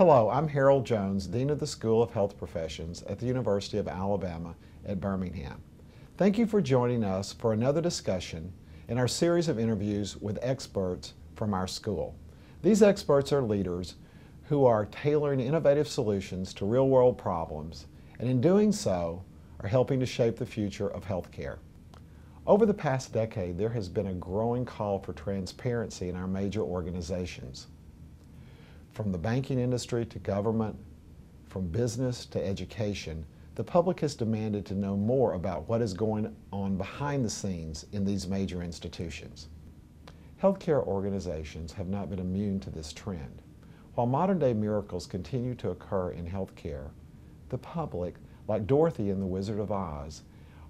Hello, I'm Harold Jones, Dean of the School of Health Professions at the University of Alabama at Birmingham. Thank you for joining us for another discussion in our series of interviews with experts from our school. These experts are leaders who are tailoring innovative solutions to real-world problems, and in doing so, are helping to shape the future of healthcare. Over the past decade, there has been a growing call for transparency in our major organizations. From the banking industry to government, from business to education, the public has demanded to know more about what is going on behind the scenes in these major institutions. Healthcare organizations have not been immune to this trend. While modern-day miracles continue to occur in healthcare, the public, like Dorothy in The Wizard of Oz,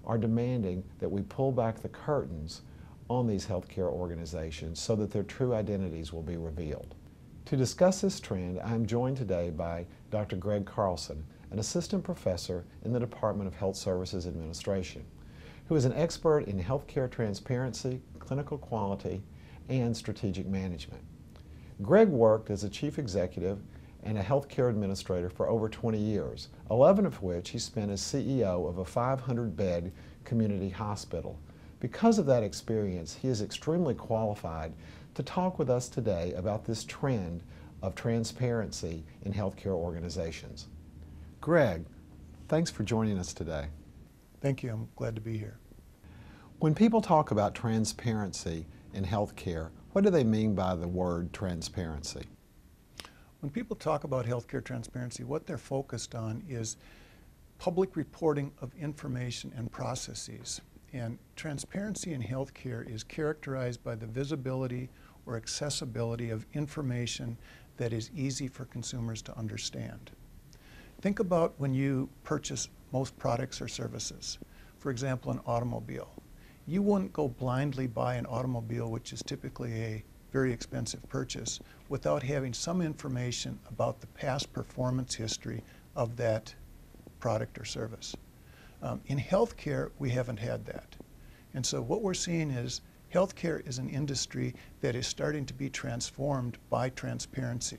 are demanding that we pull back the curtains on these healthcare organizations so that their true identities will be revealed. To discuss this trend, I am joined today by Dr. Greg Carlson, an assistant professor in the Department of Health Services Administration, who is an expert in healthcare transparency, clinical quality, and strategic management. Greg worked as a chief executive and a healthcare administrator for over 20 years, 11 of which he spent as CEO of a 500-bed community hospital. Because of that experience, he is extremely qualified to talk with us today about this trend of transparency in healthcare organizations. Greg, thanks for joining us today. Thank you. I'm glad to be here. When people talk about transparency in healthcare, what do they mean by the word transparency? When people talk about healthcare transparency, what they're focused on is public reporting of information and processes. And transparency in healthcare is characterized by the visibility or accessibility of information that is easy for consumers to understand. Think about when you purchase most products or services. For example, an automobile. You wouldn't go blindly buy an automobile, which is typically a very expensive purchase, without having some information about the past performance history of that product or service. In healthcare, we haven't had that. And so what we're seeing is healthcare is an industry that is starting to be transformed by transparency,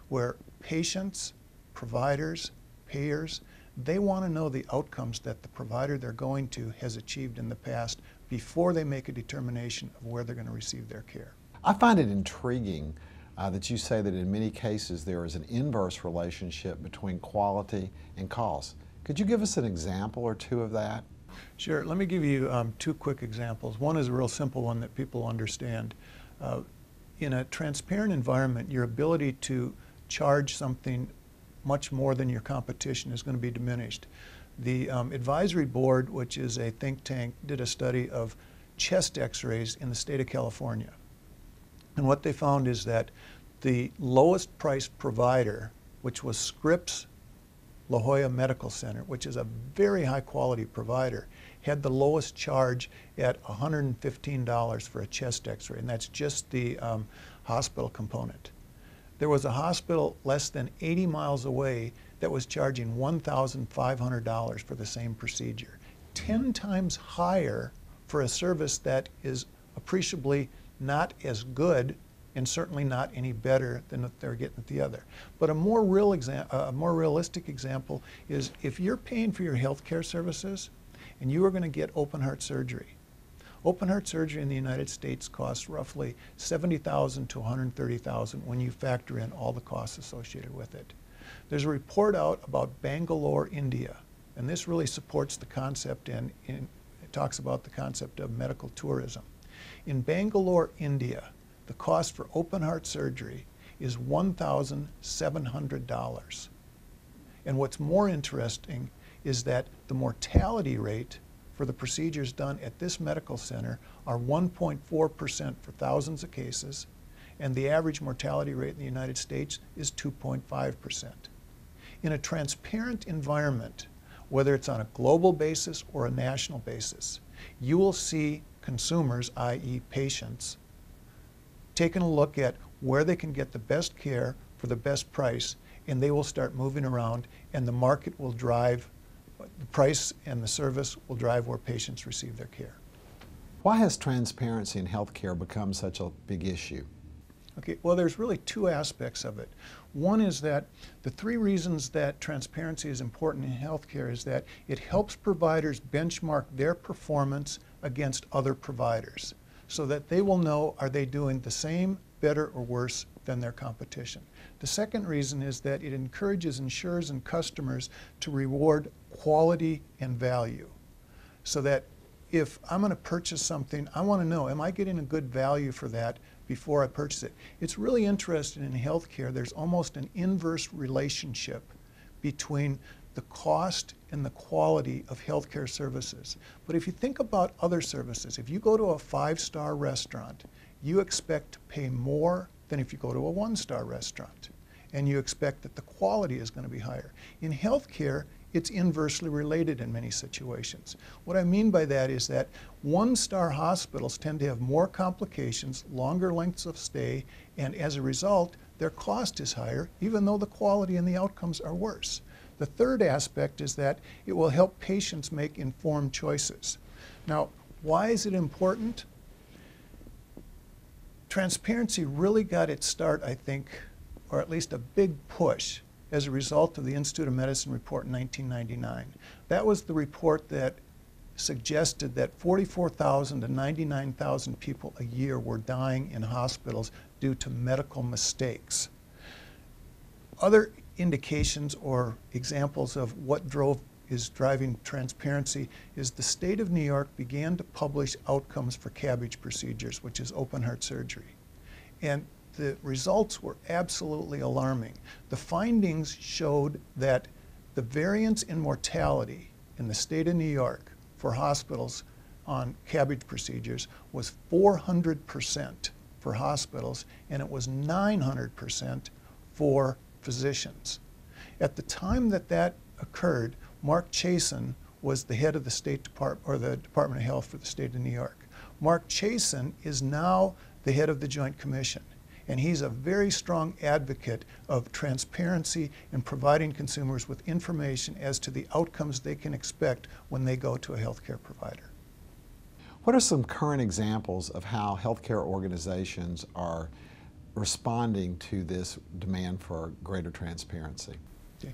where patients, providers, payers, they want to know the outcomes that the provider they're going to has achieved in the past before they make a determination of where they're going to receive their care. I find it intriguing that you say that in many cases there is an inverse relationship between quality and cost. Could you give us an example or two of that? Sure. Let me give you two quick examples. One is a real simple one that people understand. In a transparent environment, your ability to charge something much more than your competition is going to be diminished. The advisory board, which is a think tank, did a study of chest x-rays in the state of California. And what they found is that the lowest priced provider, which was Scripps La Jolla Medical Center, which is a very high quality provider, had the lowest charge at $115 for a chest x-ray, and that's just the hospital component. There was a hospital less than 80 miles away that was charging $1,500 for the same procedure, 10 times higher for a service that is appreciably not as good and certainly not any better than what they're getting at the other. But a more realistic example is if you're paying for your health care services and you are going to get open heart surgery. Open heart surgery in the United States costs roughly $70,000 to $130,000 when you factor in all the costs associated with it. There's a report out about Bangalore, India, and this really supports the concept and it talks about the concept of medical tourism. In Bangalore, India, the cost for open heart surgery is $1,700. And what's more interesting is that the mortality rate for the procedures done at this medical center are 1.4% for thousands of cases, and the average mortality rate in the United States is 2.5%. In a transparent environment, whether it's on a global basis or a national basis, you will see consumers, i.e. patients, taking a look at where they can get the best care for the best price, and they will start moving around, and the market will drive, the price and the service will drive where patients receive their care. Why has transparency in healthcare become such a big issue? Okay, well, there's really two aspects of it. One is that the three reasons that transparency is important in healthcare is that it helps providers benchmark their performance against other providers so that they will know, are they doing the same, better, or worse than their competition. The second reason is that it encourages insurers and customers to reward quality and value, so that if I'm going to purchase something, I want to know, am I getting a good value for that before I purchase it? It's really interesting in healthcare. There's almost an inverse relationship between the cost and the quality of healthcare services. But if you think about other services, if you go to a 5-star restaurant, you expect to pay more than if you go to a 1-star restaurant. And you expect that the quality is going to be higher. In healthcare, it's inversely related in many situations. What I mean by that is that 1-star hospitals tend to have more complications, longer lengths of stay, and as a result, their cost is higher, even though the quality and the outcomes are worse. The third aspect is that it will help patients make informed choices. Now, why is it important? Transparency really got its start, I think, or at least a big push, as a result of the Institute of Medicine report in 1999. That was the report that suggested that 44,000 to 99,000 people a year were dying in hospitals due to medical mistakes. Other indications or examples of what is driving transparency is the state of New York began to publish outcomes for CABG procedures, which is open heart surgery. And the results were absolutely alarming. The findings showed that the variance in mortality in the state of New York for hospitals on CABG procedures was 400% for hospitals, and it was 900% for physicians. At the time that that occurred, Mark Chasin was the head of the State Department, or the Department of Health for the state of New York. Mark Chasin is now the head of the Joint Commission. And he's a very strong advocate of transparency and providing consumers with information as to the outcomes they can expect when they go to a healthcare provider. What are some current examples of how healthcare organizations are responding to this demand for greater transparency? Okay.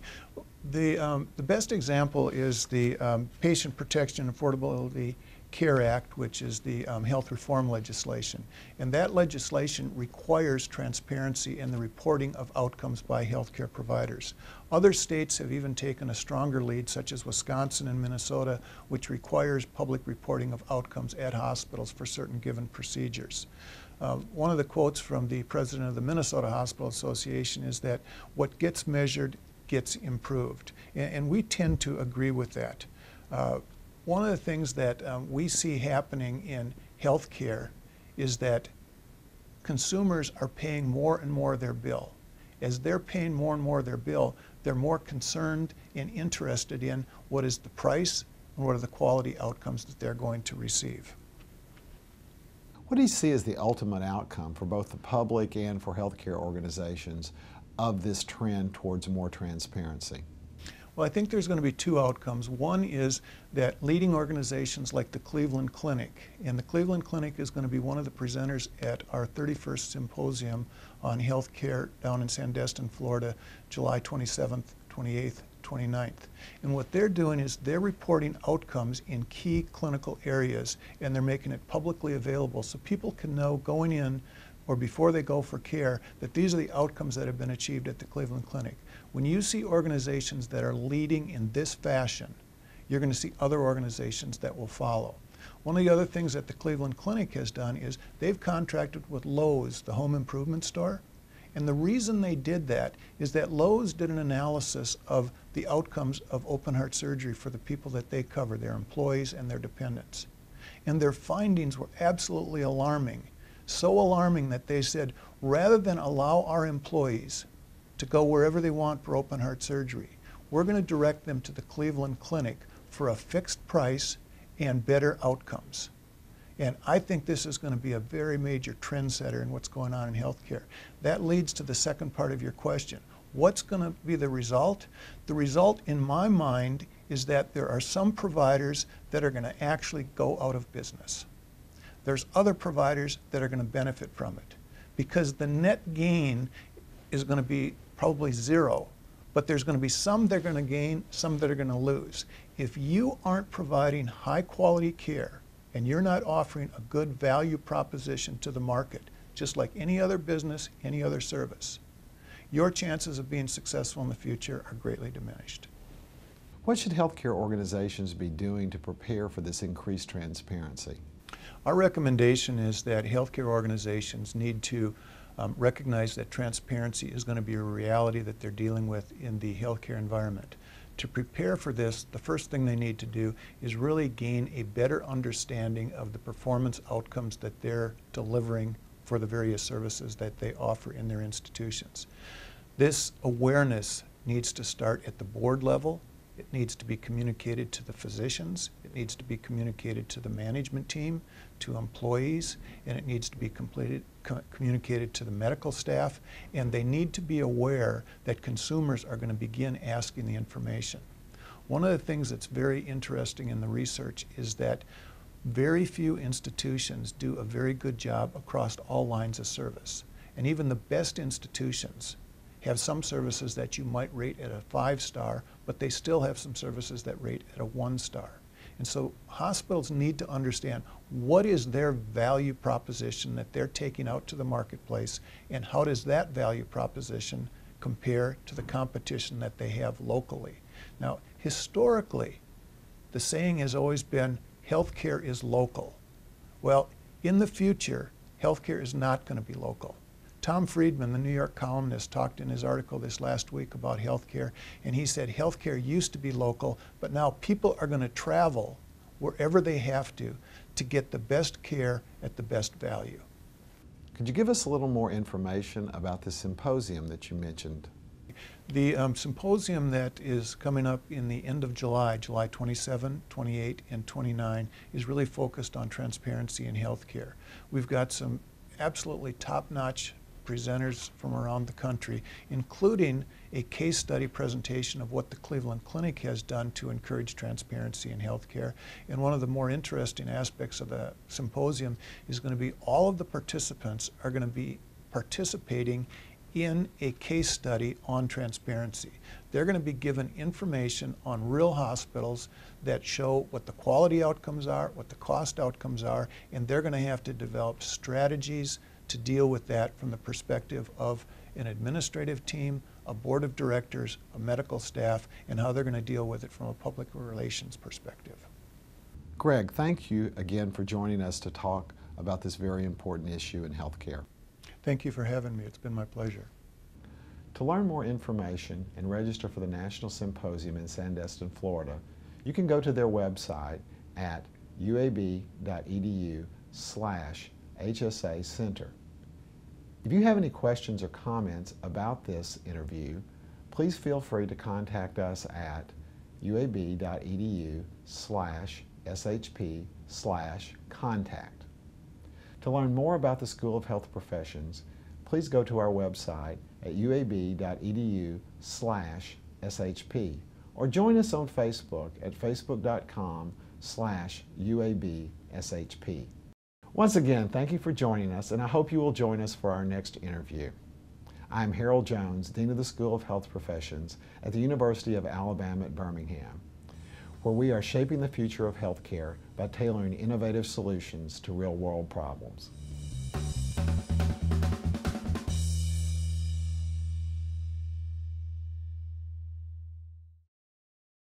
The best example is the Patient Protection and Affordability Care Act, which is the health reform legislation. And that legislation requires transparency in the reporting of outcomes by healthcare providers. Other states have even taken a stronger lead, such as Wisconsin and Minnesota, which requires public reporting of outcomes at hospitals for certain given procedures. One of the quotes from the president of the Minnesota Hospital Association is that what gets measured gets improved. And we tend to agree with that. One of the things that we see happening in healthcare is that consumers are paying more and more of their bill. As they're paying more and more of their bill, they're more concerned and interested in what is the price and what are the quality outcomes that they're going to receive. What do you see as the ultimate outcome for both the public and for healthcare organizations of this trend towards more transparency? Well, I think there's going to be two outcomes. One is that leading organizations like the Cleveland Clinic, and the Cleveland Clinic is going to be one of the presenters at our 31st Symposium on Healthcare down in Sandestin, Florida, July 27th, 28th, 29th. And what they're doing is they're reporting outcomes in key clinical areas, and they're making it publicly available so people can know going in or before they go for care that these are the outcomes that have been achieved at the Cleveland Clinic. When you see organizations that are leading in this fashion, you're going to see other organizations that will follow. One of the other things that the Cleveland Clinic has done is they've contracted with Lowe's, the home improvement store. And the reason they did that is that Lowe's did an analysis of the outcomes of open heart surgery for the people that they cover, their employees and their dependents. And their findings were absolutely alarming. So alarming that they said, rather than allow our employees to go wherever they want for open heart surgery, we're going to direct them to the Cleveland Clinic for a fixed price and better outcomes. And I think this is going to be a very major trendsetter in what's going on in healthcare. That leads to the second part of your question. What's going to be the result? The result, in my mind, is that there are some providers that are going to actually go out of business. There's other providers that are going to benefit from it. because the net gain is going to be probably zero, but there's going to be some that are going to gain, some that are going to lose. If you aren't providing high quality care and you're not offering a good value proposition to the market, just like any other business, any other service, your chances of being successful in the future are greatly diminished. What should healthcare organizations be doing to prepare for this increased transparency? Our recommendation is that healthcare organizations need to recognize that transparency is going to be a reality that they're dealing with in the healthcare environment. To prepare for this, the first thing they need to do is really gain a better understanding of the performance outcomes that they're delivering for the various services that they offer in their institutions. This awareness needs to start at the board level. It needs to be communicated to the physicians. It needs to be communicated to the management team, to employees, and it needs to be communicated to the medical staff. And they need to be aware that consumers are going to begin asking the information. One of the things that's very interesting in the research is that very few institutions do a very good job across all lines of service. And even the best institutions have some services that you might rate at a 5-star, but they still have some services that rate at a 1-star. And so hospitals need to understand what is their value proposition that they're taking out to the marketplace, and how does that value proposition compare to the competition that they have locally. Now, historically, the saying has always been, healthcare is local. Well, in the future, healthcare is not going to be local. Tom Friedman, the New York columnist, talked in his article this last week about healthcare, and he said healthcare used to be local, but now people are going to travel wherever they have to get the best care at the best value. Could you give us a little more information about the symposium that you mentioned? The symposium that is coming up in the end of July, July 27, 28, and 29, is really focused on transparency in healthcare. We've got some absolutely top-notch presenters from around the country, including a case study presentation of what the Cleveland Clinic has done to encourage transparency in healthcare. And one of the more interesting aspects of the symposium is going to be all of the participants are going to be participating in a case study on transparency. They're going to be given information on real hospitals that show what the quality outcomes are, what the cost outcomes are, and they're going to have to develop strategies to deal with that from the perspective of an administrative team, a board of directors, a medical staff, and how they're going to deal with it from a public relations perspective. Greg, thank you again for joining us to talk about this very important issue in healthcare. Thank you for having me. It's been my pleasure. To learn more information and register for the National Symposium in Sandestin, Florida, you can go to their website at uab.edu/HSA Center. If you have any questions or comments about this interview, please feel free to contact us at uab.edu/shp/contact. To learn more about the School of Health Professions, please go to our website at uab.edu/shp or join us on Facebook at facebook.com/uabshp. Once again, thank you for joining us, and I hope you will join us for our next interview. I'm Harold Jones, Dean of the School of Health Professions at the University of Alabama at Birmingham, where we are shaping the future of healthcare by tailoring innovative solutions to real-world problems.